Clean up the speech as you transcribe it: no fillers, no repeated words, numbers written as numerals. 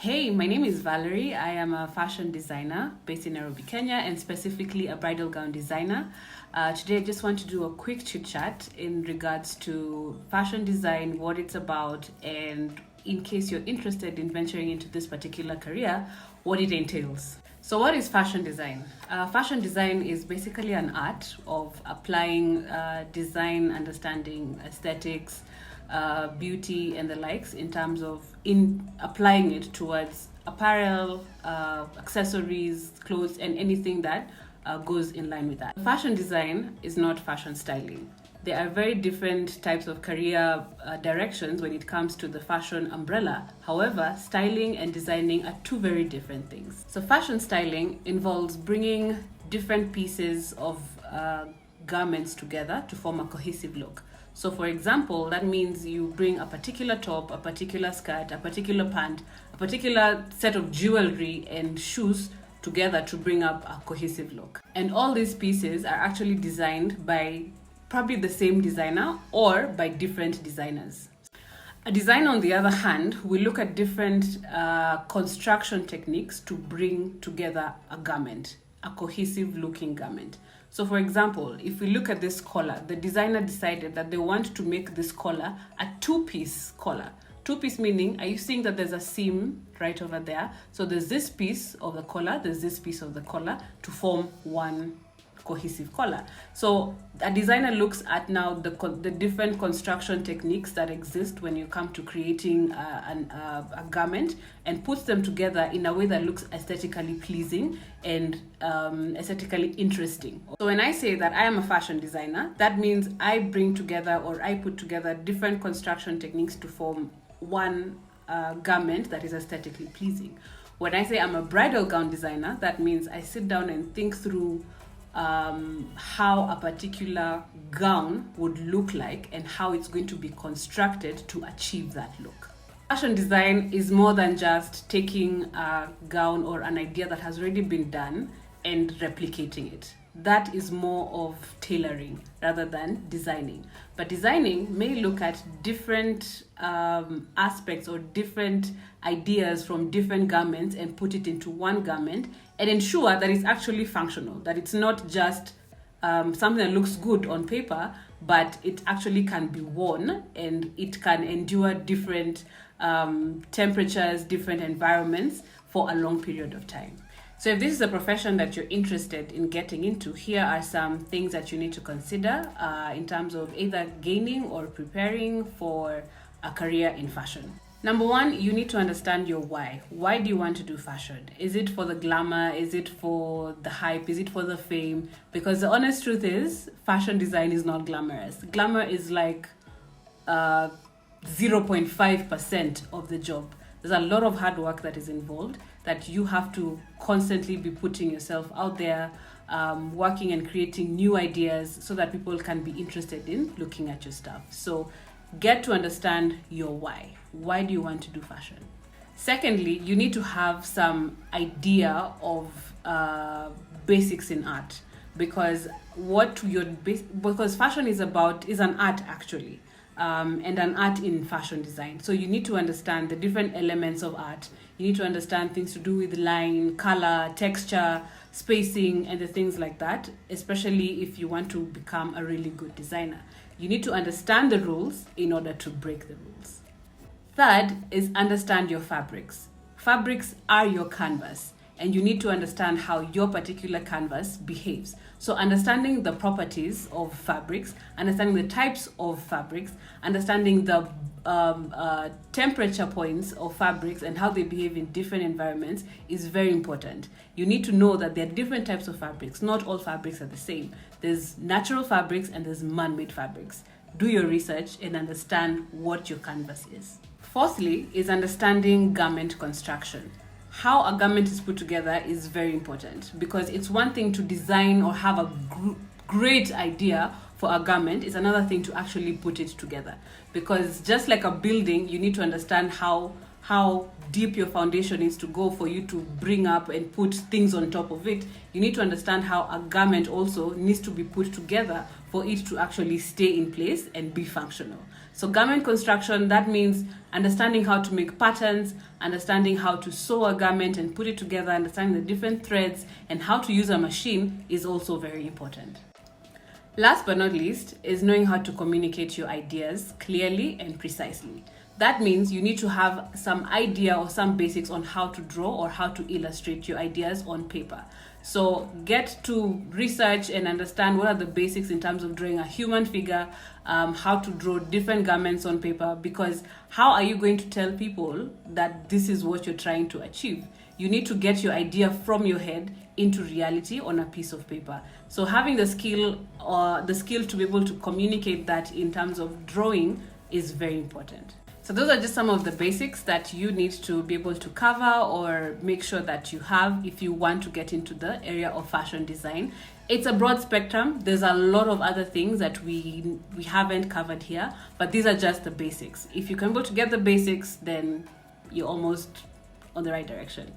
Hey, my name is Valerie. I am a fashion designer based in Nairobi, Kenya, and specifically a bridal gown designer. Today, I just want to do a quick chit chat in regards to fashion design, what it's about, and in case you're interested in venturing into this particular career, what it entails. So, what is fashion design? Fashion design is basically an art of applying design, understanding aesthetics, beauty and the likes in terms of in applying it towards apparel, accessories, clothes, and anything that goes in line with that. Fashion design is not fashion styling. There are very different types of career directions when it comes to the fashion umbrella. However, styling and designing are two very different things. So fashion styling involves bringing different pieces of garments together to form a cohesive look. So for example, that means you bring a particular top, a particular skirt, a particular pant, a particular set of jewelry and shoes together to bring up a cohesive look. And all these pieces are actually designed by probably the same designer or by different designers. A designer, on the other hand, will look at different construction techniques to bring together a garment, a cohesive looking garment. So for example, if we look at this collar, the designer decided that they want to make this collar a two-piece collar. Two-piece meaning, are you seeing that there's a seam right over there? So there's this piece of the collar, there's this piece of the collar to form one cohesive collar. So a designer looks at now the different construction techniques that exist when you come to creating a garment and puts them together in a way that looks aesthetically pleasing and aesthetically interesting. So when I say that I am a fashion designer, that means I bring together or I put together different construction techniques to form one garment that is aesthetically pleasing. When I say I'm a bridal gown designer, that means I sit down and think through how a particular gown would look like and how it's going to be constructed to achieve that look. Fashion design is more than just taking a gown or an idea that has already been done and replicating it. That is more of tailoring rather than designing. But designing may look at different aspects or different ideas from different garments and put it into one garment and ensure that it's actually functional, that it's not just something that looks good on paper, but it actually can be worn and it can endure different temperatures, different environments for a long period of time. So if this is a profession that you're interested in getting into, here are some things that you need to consider in terms of either gaining or preparing for a career in fashion. Number one, you need to understand your why. Why do you want to do fashion? Is it for the glamour? Is it for the hype? Is it for the fame? Because the honest truth is, fashion design is not glamorous. Glamour is like 0.5% of the job. There's a lot of hard work that is involved, that you have to constantly be putting yourself out there, working and creating new ideas so that people can be interested in looking at your stuff. So get to understand your why. Why do you want to do fashion? Secondly, you need to have some idea of basics in art, because because fashion is an art actually. And an art in fashion design. So you need to understand the different elements of art. You need to understand things to do with line, color, texture, spacing, and the things like that, especially if you want to become a really good designer. You need to understand the rules in order to break the rules. Third is understand your fabrics. Fabrics are your canvas, and you need to understand how your particular canvas behaves. So understanding the properties of fabrics, understanding the types of fabrics, understanding the temperature points of fabrics and how they behave in different environments is very important. You need to know that there are different types of fabrics. Not all fabrics are the same. There's natural fabrics and there's man-made fabrics. Do your research and understand what your canvas is. Fourthly is understanding garment construction. How a garment is put together is very important, because it's one thing to design or have a great idea for a garment. It's another thing to actually put it together, because just like a building, you need to understand how deep your foundation needs to go for you to bring up and put things on top of it. You need to understand how a garment also needs to be put together for it to actually stay in place and be functional. So garment construction, that means understanding how to make patterns, understanding how to sew a garment and put it together, understanding the different threads and how to use a machine is also very important. Last but not least is knowing how to communicate your ideas clearly and precisely. That means you need to have some idea or some basics on how to draw or how to illustrate your ideas on paper. So get to research and understand what are the basics in terms of drawing a human figure, how to draw different garments on paper, because how are you going to tell people that this is what you're trying to achieve? You need to get your idea from your head into reality on a piece of paper. So having the skill to be able to communicate that in terms of drawing is very important. So those are just some of the basics that you need to be able to cover or make sure that you have if you want to get into the area of fashion design. It's a broad spectrum. There's a lot of other things that we haven't covered here, but these are just the basics. If you can be able to get the basics, then you're almost on the right direction.